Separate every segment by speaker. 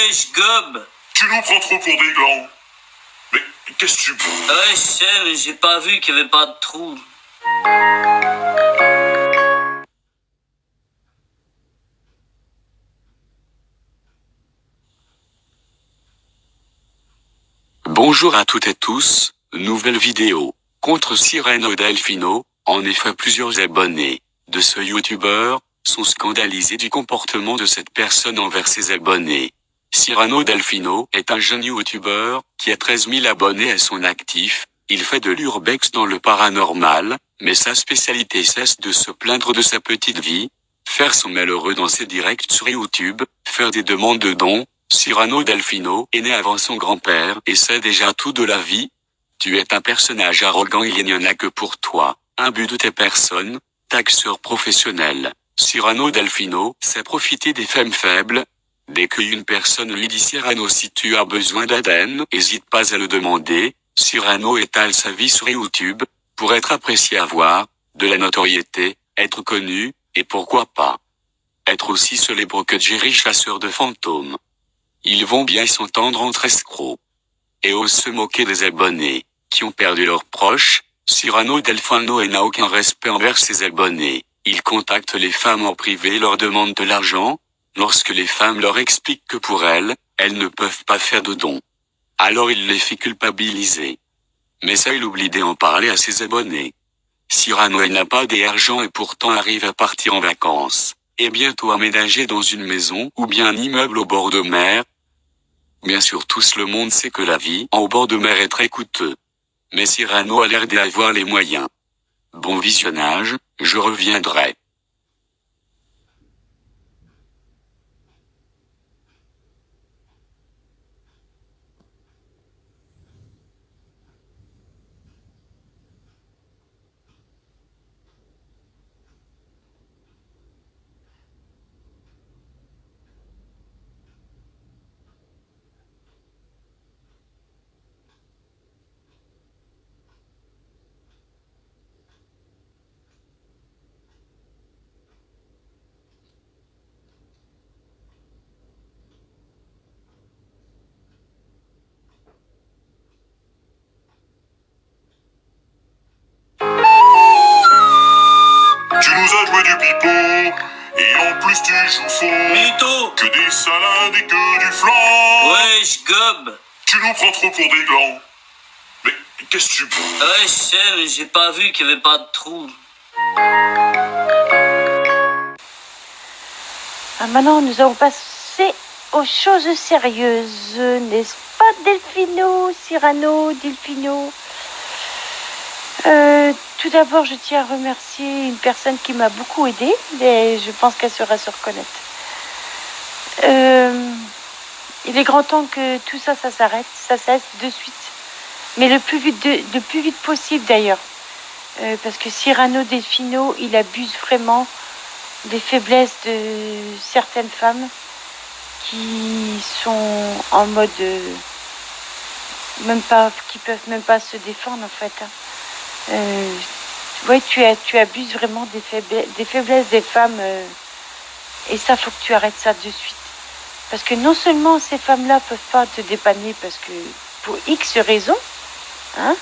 Speaker 1: Wesh, gobe.
Speaker 2: Tu nous prends trop pour des glands. Mais qu'est-ce que tu prends?
Speaker 1: Ouais, je sais, mais j'ai pas vu qu'il y avait pas de trou.
Speaker 3: Bonjour à toutes et tous, nouvelle vidéo, contre Cyrano Delfino. En effet, plusieurs abonnés de ce youtubeur sont scandalisés du comportement de cette personne envers ses abonnés. Cyrano Delfino est un jeune youtubeur qui a 13 000 abonnés à son actif. Il fait de l'urbex dans le paranormal, mais sa spécialité cesse de se plaindre de sa petite vie, faire son malheureux dans ses directs sur YouTube, faire des demandes de dons. Cyrano Delfino est né avant son grand-père et sait déjà tout de la vie. Tu es un personnage arrogant, il n'y en a que pour toi, un but de tes personnes, taxeur professionnel. Cyrano Delfino sait profiter des femmes faibles. Dès qu'une personne lui dit Cyrano, si tu as besoin d'aide, hésite pas à le demander. Cyrano étale sa vie sur YouTube, pour être apprécié, avoir de la notoriété, être connu, et pourquoi pas être aussi célèbre que Jerry, chasseur de fantômes. Ils vont bien s'entendre entre escrocs. Et osent se moquer des abonnés, qui ont perdu leurs proches. Cyrano Delfino n'a aucun respect envers ses abonnés. Il contacte les femmes en privé et leur demande de l'argent. Lorsque les femmes leur expliquent que pour elles ne peuvent pas faire de dons, alors il les fait culpabiliser. Mais ça, il oublie d'en parler à ses abonnés. Cyrano n'a pas d'argent et pourtant arrive à partir en vacances, et bientôt aménager dans une maison ou bien un immeuble au bord de mer. Bien sûr, tout le monde sait que la vie en bord de mer est très coûteux. Mais Cyrano a l'air d'avoir les moyens. Bon visionnage, je reviendrai.
Speaker 2: Tu nous as joué du pipeau, et en plus tu joues faux.
Speaker 1: Mytho.
Speaker 2: Que des salades et que du flan.
Speaker 1: Wesh, gobe.
Speaker 2: Tu nous prends trop pour des glands. Mais qu'est-ce que tu prends?
Speaker 1: Ouais, je sais, mais j'ai pas vu qu'il y avait pas de trou.
Speaker 4: Maintenant, nous allons passer aux choses sérieuses, n'est-ce pas, Delfino, Cyrano, Delfino? Tout d'abord, je tiens à remercier une personne qui m'a beaucoup aidée, et je pense qu'elle saura se reconnaître. Il est grand temps que tout ça, ça s'arrête, ça cesse de suite. Mais le plus vite possible d'ailleurs. Parce que Cyrano Delfino, il abuse vraiment des faiblesses de certaines femmes qui sont en mode qui peuvent même pas se défendre en fait. Ouais, tu abuses vraiment des faiblesses des femmes et ça, faut que tu arrêtes ça de suite. Parce que non seulement ces femmes-là peuvent pas te dépanner parce que pour X raisons, hein,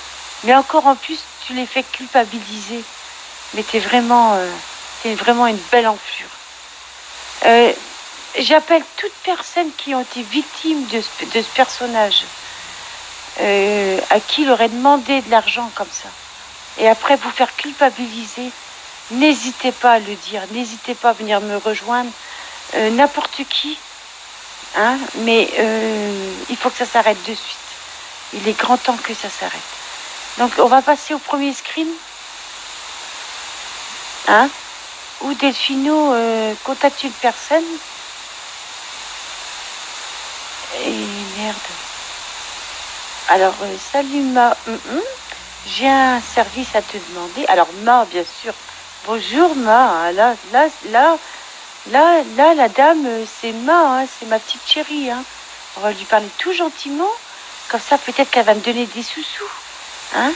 Speaker 4: mais encore en plus tu les fais culpabiliser. Mais t'es vraiment une belle enflure. J'appelle toute personne qui ont été victimes de ce personnage, à qui il aurait demandé de l'argent comme ça, et après vous faire culpabiliser. N'hésitez pas à le dire, n'hésitez pas à venir me rejoindre, n'importe qui, hein, mais il faut que ça s'arrête de suite. Il est grand temps que ça s'arrête. Donc on va passer au premier screen, hein, où Delfino contacte une personne. Et merde. Alors, salut Ma. J'ai un service à te demander. Alors, Ma, bien sûr. Bonjour Ma. Là, la dame, c'est Ma, hein, c'est ma petite chérie. Hein. On va lui parler tout gentiment. Comme ça, peut-être qu'elle va me donner des sous-sous. Hein.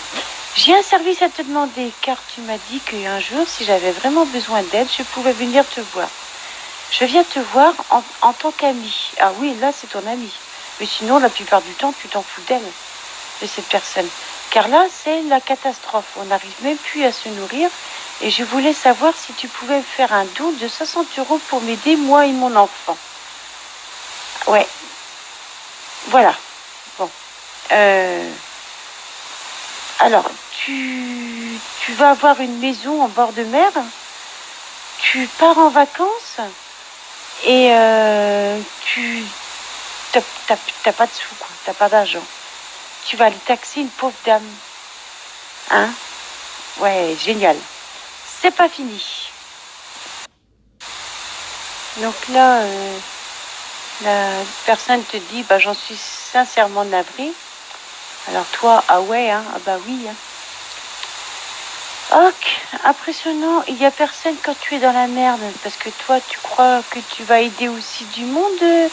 Speaker 4: J'ai un service à te demander, car tu m'as dit qu'un jour, si j'avais vraiment besoin d'aide, je pouvais venir te voir. Je viens te voir en tant qu'ami. Ah oui, là, c'est ton ami. Mais sinon, la plupart du temps, tu t'en fous d'elle, de cette personne. Car là, c'est la catastrophe. On n'arrive même plus à se nourrir. Et je voulais savoir si tu pouvais me faire un don de 60 € pour m'aider, moi et mon enfant. Ouais. Voilà. Bon. Alors, tu vas avoir une maison en bord de mer. Tu pars en vacances. Et tu t'as pas de sous, quoi. T'as pas d'argent. Tu vas aller taxer une pauvre dame. Hein? Ouais, génial. C'est pas fini. Donc là, la personne te dit, bah j'en suis sincèrement navrée. Alors toi, ah ouais, hein, ah bah oui. Hein. Ok, impressionnant. Il y a personne quand tu es dans la merde, parce que toi, tu crois que tu vas aider aussi du monde.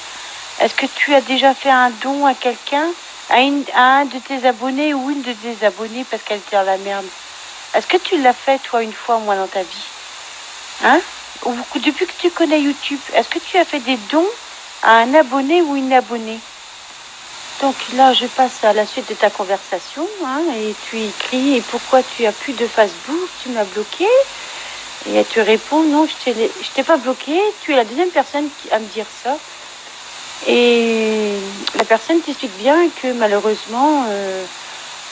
Speaker 4: Est-ce que tu as déjà fait un don à quelqu'un, à un de tes abonnés ou une de tes abonnées parce qu'elle était dans la merde? Est-ce que tu l'as fait, toi, une fois, moi, dans ta vie? Hein? Ou depuis que tu connais YouTube, est-ce que tu as fait des dons à un abonné ou une abonnée? Donc là, je passe à la suite de ta conversation, hein, et tu écris, et pourquoi tu as plus de Facebook? Tu m'as bloqué. Et elle te répond, non, je t'ai pas bloqué, tu es la deuxième personne à me dire ça. Et la personne t'explique bien que malheureusement,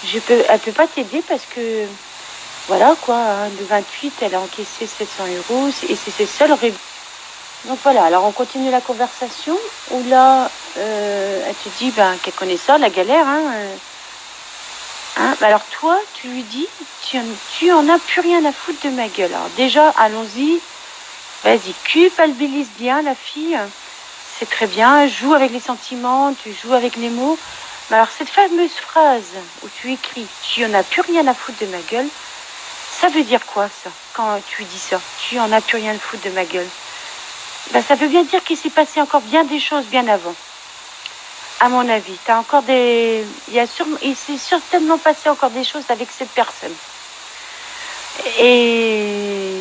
Speaker 4: elle peut pas t'aider parce que, voilà quoi, hein, le 28, elle a encaissé 700 € et c'est ses seuls revenus. Donc voilà, alors on continue la conversation où là, elle te dit qu'elle connaît ça, la galère. Alors toi, tu lui dis, tu en as plus rien à foutre de ma gueule. Alors déjà, allons-y, vas-y, culpabilise bien la fille. C'est très bien, joue avec les sentiments, tu joues avec les mots. Mais alors cette fameuse phrase où tu écris « tu en as plus rien à foutre de ma gueule », ça veut dire quoi ça, quand tu dis ça? Tu en as plus rien à foutre de ma gueule. Ça veut bien dire qu'il s'est passé encore bien des choses bien avant. À mon avis, il s'est certainement passé encore des choses avec cette personne. Et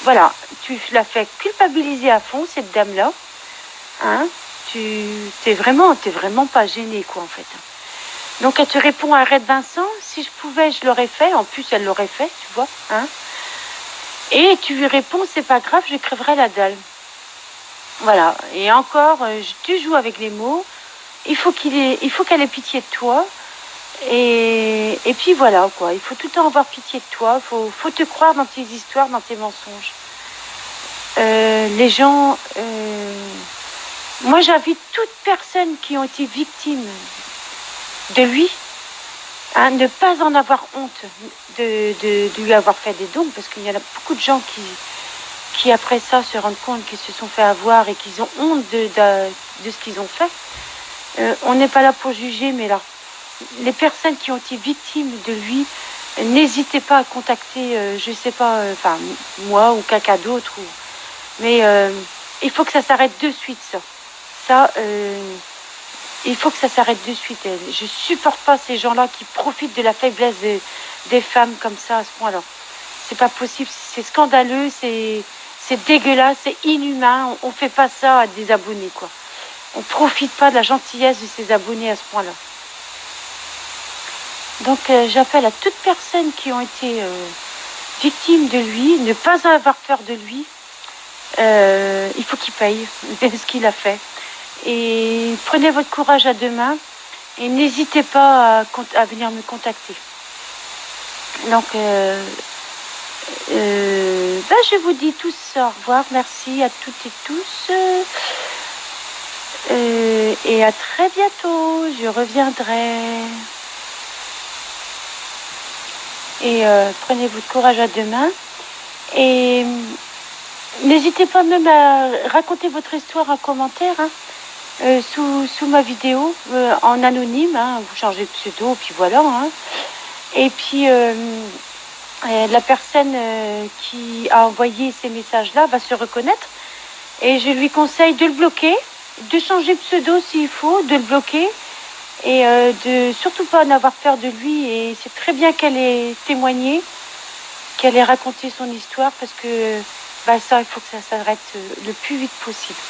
Speaker 4: voilà, tu l'as fait culpabiliser à fond, cette dame-là. Hein, t'es vraiment pas gênée, quoi, en fait. Donc elle te répond, arrête Vincent, si je pouvais je l'aurais fait. En plus elle l'aurait fait, tu vois, hein. Et tu lui réponds, c'est pas grave, je crèverai la dalle. Voilà. Et encore, tu joues avec les mots. Il faut qu'elle ait pitié de toi. Et puis voilà, quoi. Il faut tout le temps avoir pitié de toi. Faut te croire dans tes histoires, dans tes mensonges. Les gens. Moi, j'invite toutes personnes qui ont été victimes de lui à ne pas en avoir honte de lui avoir fait des dons, parce qu'il y en a beaucoup de gens qui après ça se rendent compte qu'ils se sont fait avoir et qu'ils ont honte de ce qu'ils ont fait. On n'est pas là pour juger, mais là, les personnes qui ont été victimes de lui, n'hésitez pas à contacter, je sais pas, moi ou quelqu'un d'autre. Mais il faut que ça s'arrête de suite, ça. Il faut que ça s'arrête de suite. Je supporte pas ces gens-là qui profitent de la faiblesse des femmes comme ça à ce point-là. C'est pas possible, c'est scandaleux, c'est dégueulasse, c'est inhumain. On fait pas ça à des abonnés, quoi. On profite pas de la gentillesse de ses abonnés à ce point-là. Donc j'appelle à toute personne qui ont été victimes de lui, ne pas avoir peur de lui. Il faut qu'il paye ce qu'il a fait. Et prenez votre courage à deux mains et n'hésitez pas à venir me contacter. Donc, je vous dis tous au revoir. Merci à toutes et tous. Et à très bientôt. Je reviendrai. Et prenez votre courage à deux mains. Et n'hésitez pas même à raconter votre histoire en commentaire. Sous ma vidéo, en anonyme, hein, vous changez de pseudo, puis voilà. Hein. Et puis, la personne qui a envoyé ces messages-là va se reconnaître. Et je lui conseille de le bloquer, de changer de pseudo s'il faut, de le bloquer. Et de surtout pas en avoir peur de lui. Et c'est très bien qu'elle ait témoigné, qu'elle ait raconté son histoire, parce que bah ça, il faut que ça s'arrête le plus vite possible.